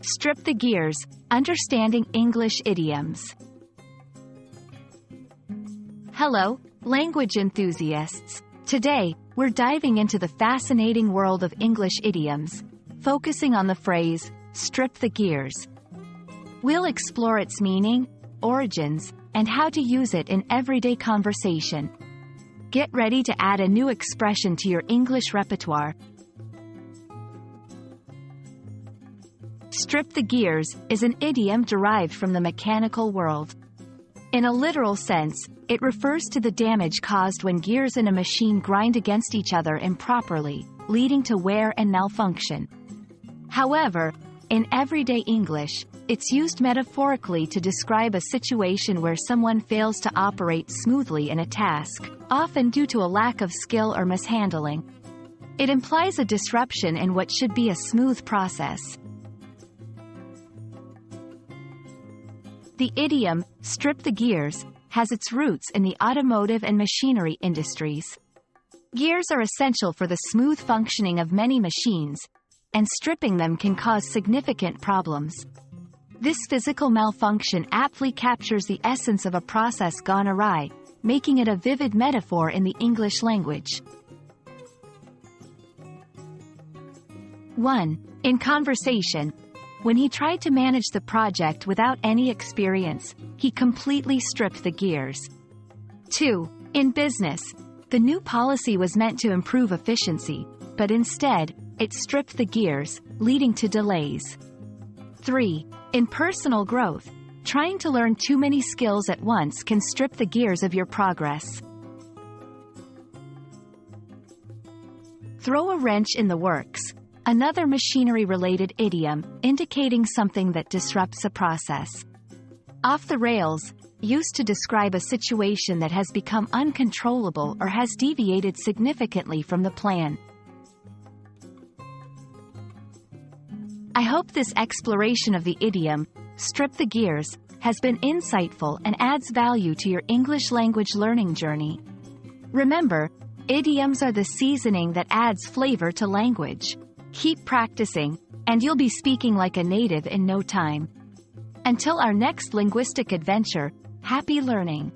Strip the gears, understanding English idioms. Hello, language enthusiasts. Today, we're diving into the fascinating world of English idioms, focusing on the phrase, strip the gears. We'll explore its meaning, origins, and how to use it in everyday conversation. Get ready to add a new expression to your English repertoire. Strip the gears is an idiom derived from the mechanical world. In a literal sense, it refers to the damage caused when gears in a machine grind against each other improperly, leading to wear and malfunction. However, in everyday English, it's used metaphorically to describe a situation where someone fails to operate smoothly in a task, often due to a lack of skill or mishandling. It implies a disruption in what should be a smooth process. The idiom, strip the gears, has its roots in the automotive and machinery industries. Gears are essential for the smooth functioning of many machines, and stripping them can cause significant problems. This physical malfunction aptly captures the essence of a process gone awry, making it a vivid metaphor in the English language. 1. In conversation. When he tried to manage the project without any experience, he completely stripped the gears. 2. In business. The new policy was meant to improve efficiency, but instead, it stripped the gears, leading to delays. 3. In personal growth. Trying to learn too many skills at once can strip the gears of your progress. Throw a wrench in the works. Another machinery-related idiom, indicating something that disrupts a process. Off the rails, used to describe a situation that has become uncontrollable or has deviated significantly from the plan. I hope this exploration of the idiom, strip the gears, has been insightful and adds value to your English language learning journey. Remember, idioms are the seasoning that adds flavor to language. Keep practicing, and you'll be speaking like a native in no time. Until our next linguistic adventure, happy learning!